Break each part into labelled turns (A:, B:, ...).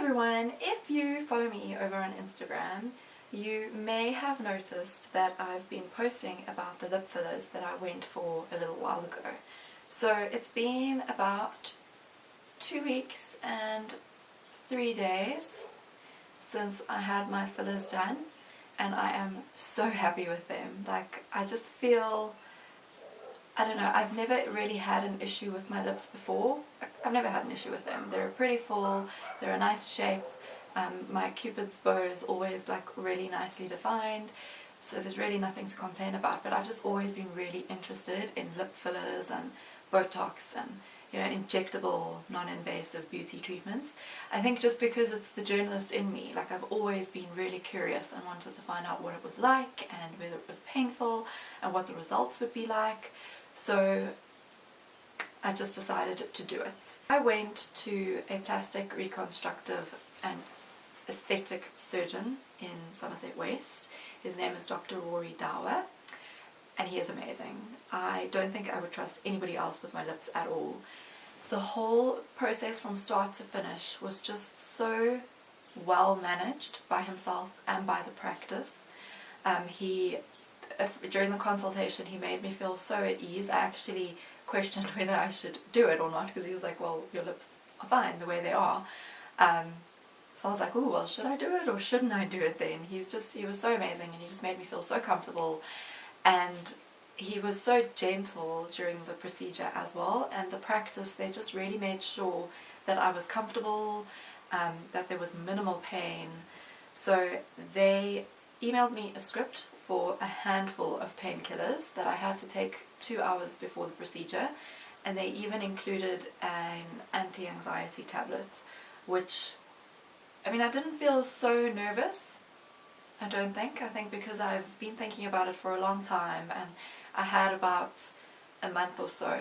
A: everyone, if you follow me over on Instagram, you may have noticed that I've been posting about the lip fillers that I went for a little while ago. So it's been about 2 weeks and 3 days since I had my fillers done, and I am so happy with them. Like, I just feel, I don't know, I've never really had an issue with my lips before. I've never had an issue with them. They're pretty full, they're a nice shape. My cupid's bow is always like really nicely defined, so there's really nothing to complain about. But I've just always been really interested in lip fillers and Botox and, you know, injectable non-invasive beauty treatments. I think just because it's the journalist in me, like I've always been really curious and wanted to find out what it was like and whether it was painful and what the results would be like. So I just decided to do it. I went to a plastic reconstructive and aesthetic surgeon in Somerset West. His name is Dr. Rory Dower, and he is amazing. I don't think I would trust anybody else with my lips at all. The whole process from start to finish was just so well managed by himself and by the practice. During the consultation, he made me feel so at ease. I actually questioned whether I should do it or not, because he was like, well, your lips are fine the way they are. So I was like, oh, well, should I do it or shouldn't I do it then? He was so amazing, and he just made me feel so comfortable, and he was so gentle during the procedure as well. And the practice, they just really made sure that I was comfortable, that there was minimal pain. So they emailed me a script for a handful of painkillers that I had to take 2 hours before the procedure, and they even included an anti-anxiety tablet, which, I mean, I didn't feel so nervous, I don't think. I think because I've been thinking about it for a long time, and I had about a month or so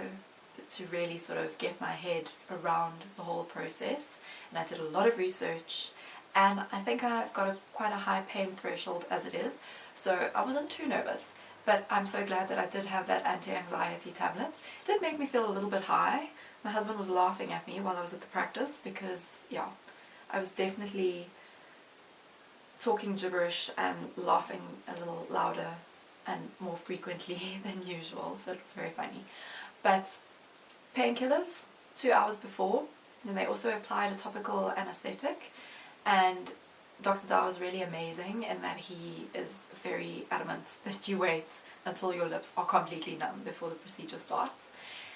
A: to really sort of get my head around the whole process, and I did a lot of research, and I think I've got quite a high pain threshold as it is, so I wasn't too nervous. But I'm so glad that I did have that anti-anxiety tablet. It did make me feel a little bit high. My husband was laughing at me while I was at the practice because, yeah, I was definitely talking gibberish and laughing a little louder and more frequently than usual, so it was very funny. But painkillers 2 hours before, then they also applied a topical anesthetic, and Dr. Dower was really amazing in that he is very adamant that you wait until your lips are completely numb before the procedure starts.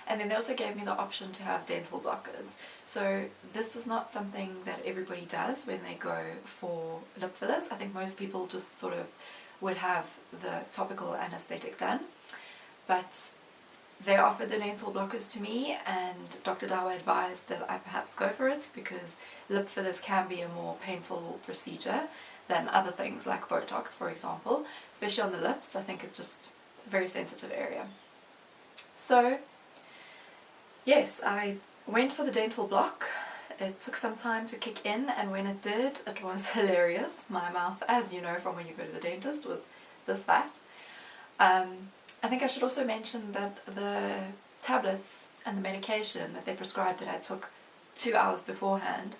A: And then they also gave me the option to have dental blockers. So this is not something that everybody does when they go for lip fillers. I think most people just sort of would have the topical anesthetic done. But they offered the dental blockers to me, and Dr. Dower advised that I perhaps go for it because lip fillers can be a more painful procedure than other things like Botox, for example, especially on the lips. I think it's just a very sensitive area. So yes, I went for the dental block. It took some time to kick in, and when it did, it was hilarious. My mouth, as you know from when you go to the dentist, was this fat. I think I should also mention that the tablets and the medication that they prescribed that I took 2 hours beforehand,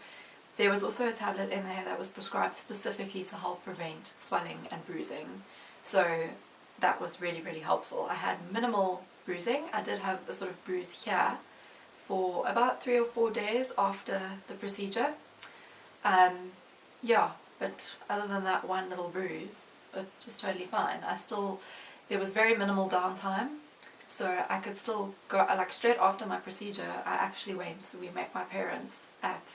A: there was also a tablet in there that was prescribed specifically to help prevent swelling and bruising. So that was really, really helpful. I had minimal bruising. I did have a sort of bruise here for about 3 or 4 days after the procedure. Yeah, but other than that one little bruise, it was totally fine. There was very minimal downtime, so I could still go, like straight after my procedure, we met my parents at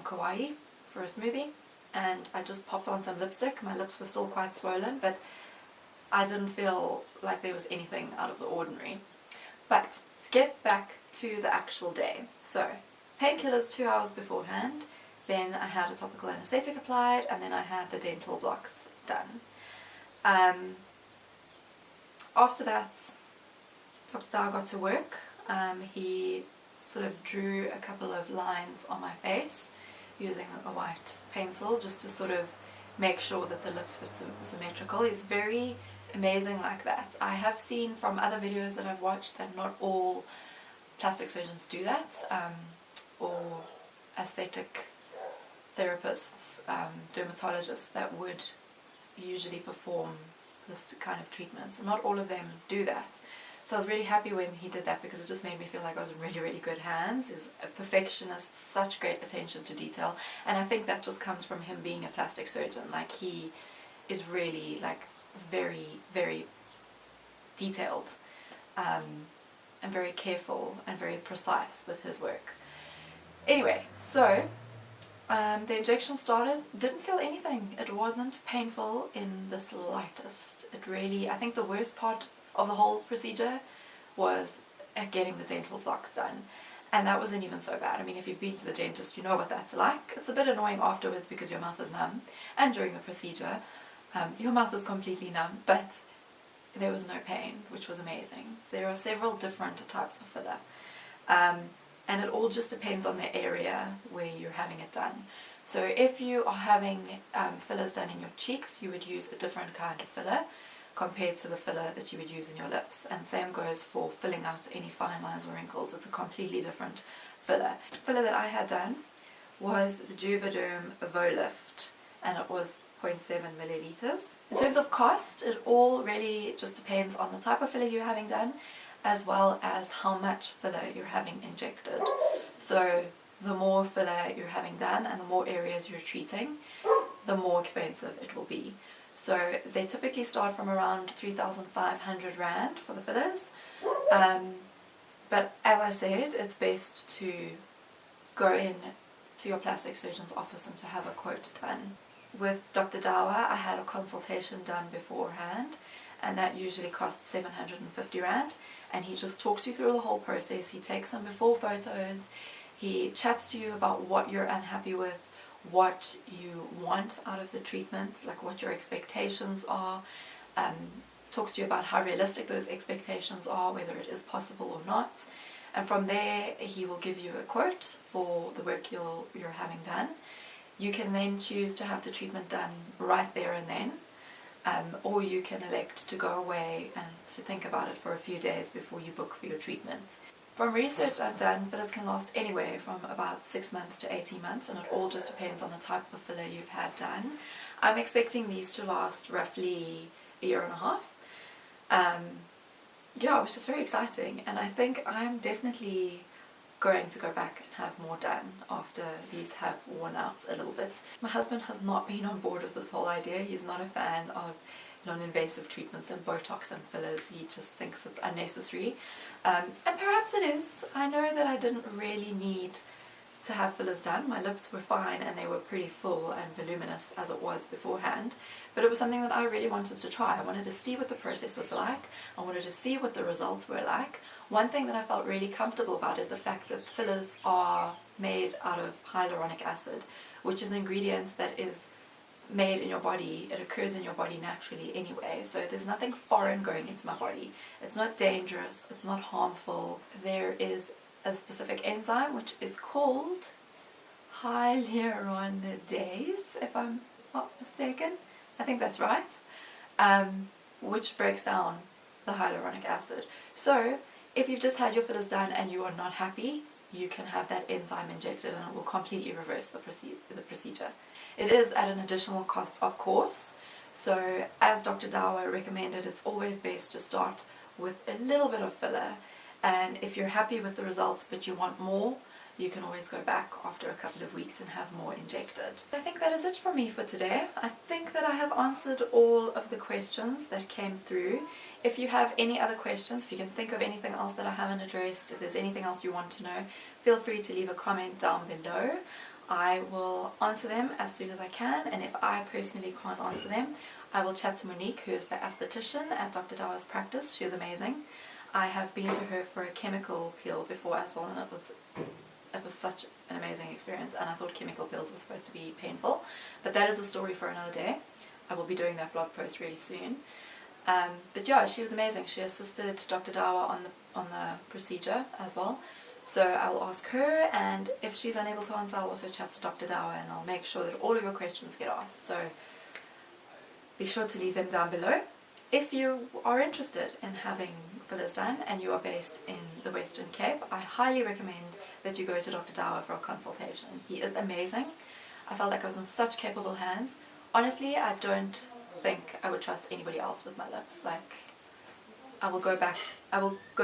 A: Kauai for a smoothie, and I just popped on some lipstick. My lips were still quite swollen, but I didn't feel like there was anything out of the ordinary. But to get back to the actual day, so painkillers 2 hours beforehand, then I had a topical anesthetic applied, and then I had the dental blocks done. After that, Dr. Dower got to work. He sort of drew a couple of lines on my face using a white pencil just to sort of make sure that the lips were symmetrical. He's very amazing like that. I have seen from other videos that I've watched that not all plastic surgeons do that, or aesthetic therapists, dermatologists that would usually perform this kind of treatment. And not all of them do that. So I was really happy when he did that, because it just made me feel like I was in really, really good hands. He's a perfectionist, such great attention to detail. And I think that just comes from him being a plastic surgeon. Like, he is really like very, very detailed, and very careful and very precise with his work. Anyway, so the injection started, didn't feel anything. It wasn't painful in the slightest. It really, I think the worst part of the whole procedure was getting the dental blocks done. And that wasn't even so bad. I mean, if you've been to the dentist, you know what that's like. It's a bit annoying afterwards because your mouth is numb. And during the procedure, your mouth is completely numb, but there was no pain, which was amazing. There are several different types of filler. And it all just depends on the area where you're having it done. So if you are having fillers done in your cheeks, you would use a different kind of filler compared to the filler that you would use in your lips. And same goes for filling out any fine lines or wrinkles. It's a completely different filler. The filler that I had done was the Juvederm Volift, and it was 0.7 milliliters. In terms of cost, it all really just depends on the type of filler you're having done, as well as how much filler you're having injected. So the more filler you're having done and the more areas you're treating, the more expensive it will be. So they typically start from around 3,500 Rand for the fillers. But as I said, it's best to go in to your plastic surgeon's office and to have a quote done. With Dr. Dower, I had a consultation done beforehand, and that usually costs 750 Rand. And he just talks you through the whole process. He takes some before photos. He chats to you about what you're unhappy with, what you want out of the treatments, like what your expectations are. Talks to you about how realistic those expectations are, whether it is possible or not. And from there, he will give you a quote for the work you're having done. You can then choose to have the treatment done right there and then. Or you can elect to go away and to think about it for a few days before you book for your treatment. From research I've done, fillers can last anywhere from about 6 months to 18 months, and it all just depends on the type of filler you've had done. I'm expecting these to last roughly a year and a half. Yeah, which is very exciting, and I think I'm definitely going to go back and have more done after these have worn out a little bit. My husband has not been on board with this whole idea. He's not a fan of non-invasive treatments and Botox and fillers. He just thinks it's unnecessary. And perhaps it is. I know that I didn't really need to have fillers done. My lips were fine and they were pretty full and voluminous as it was beforehand, but it was something that I really wanted to try. I wanted to see what the process was like. I wanted to see what the results were like. One thing that I felt really comfortable about is the fact that fillers are made out of hyaluronic acid, which is an ingredient that is made in your body. It occurs in your body naturally anyway, so there's nothing foreign going into my body. It's not dangerous, it's not harmful. There is a specific enzyme which is called hyaluronidase, if I'm not mistaken. I think that's right, which breaks down the hyaluronic acid. So if you've just had your fillers done and you are not happy, you can have that enzyme injected and it will completely reverse the procedure. It is at an additional cost, of course. So as Dr. Dower recommended, it's always best to start with a little bit of filler. And if you're happy with the results but you want more, you can always go back after a couple of weeks and have more injected. I think that is it for me for today. I think that I have answered all of the questions that came through. If you have any other questions, if you can think of anything else that I haven't addressed, if there's anything else you want to know, feel free to leave a comment down below. I will answer them as soon as I can, and if I personally can't answer them, I will chat to Monique, who is the esthetician at Dr. Dower's practice. She is amazing. I have been to her for a chemical peel before as well, and it was such an amazing experience, and I thought chemical peels were supposed to be painful, but that is a story for another day. I will be doing that blog post really soon. But yeah, she was amazing. She assisted Dr. Dower on the procedure as well. So I will ask her, and if she's unable to answer, I'll also chat to Dr. Dower and I'll make sure that all of your questions get asked. So be sure to leave them down below. If you are interested in having fillers done and you are based in the Western Cape, I highly recommend that you go to Dr. Dower for a consultation. He is amazing. I felt like I was in such capable hands. Honestly, I don't think I would trust anybody else with my lips. Like, I will go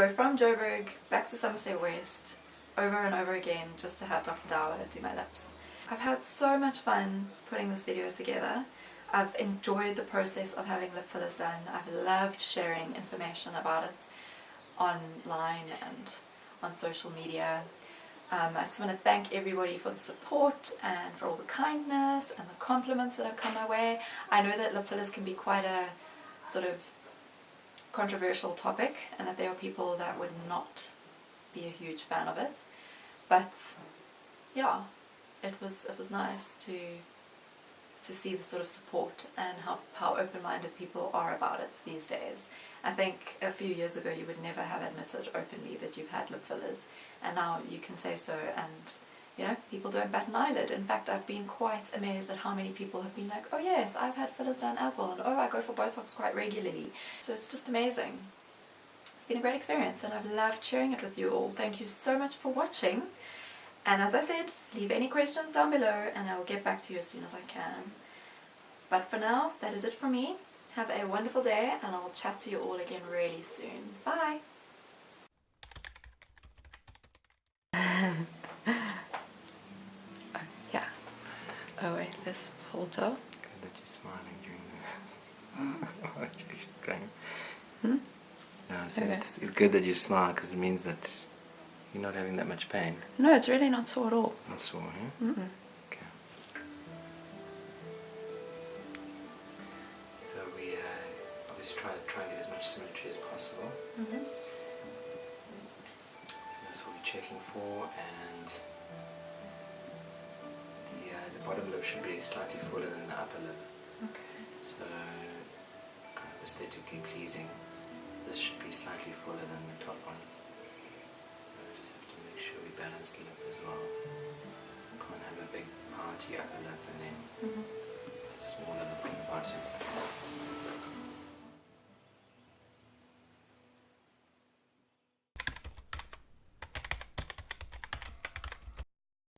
A: from Joburg back to Somerset West over and over again just to have Dr. Dower do my lips. I've had so much fun putting this video together. I've enjoyed the process of having lip fillers done. I've loved sharing information about it online and on social media. I just want to thank everybody for the support and for all the kindness and the compliments that have come my way. I know that lip fillers can be quite a sort of controversial topic, and that there are people that would not be a huge fan of it, but yeah, it was nice to see the sort of support and how open-minded people are about it these days. I think a few years ago you would never have admitted openly that you've had lip fillers, and now you can say so, and you know, people don't bat an eyelid. In fact, I've been quite amazed at how many people have been like, oh yes, I've had fillers done as well, and oh, I go for Botox quite regularly. So it's just amazing. It's been a great experience, and I've loved sharing it with you all. Thank you so much for watching, and as I said, leave any questions down below and I will get back to you as soon as I can. But for now, that is it from me. Have a wonderful day, and I will chat to you all again really soon. Bye! Yeah. Oh wait, this photo.
B: Good that you're smiling during the injection's going. No, so
A: Okay.
B: it's good that you smile, because it means that you're not having that much pain.
A: No, it's really not sore at all.
B: Not sore, huh? Okay. So we obviously try and get as much symmetry as possible. So that's what we're checking for, and the bottom lip should be slightly fuller than the upper lip.
A: Okay.
B: So, kind of aesthetically pleasing. This should be slightly fuller than the top one. So we just have to make sure we balance the lip as well. Can't have a big party upper lip and then a smaller lip on the bottom.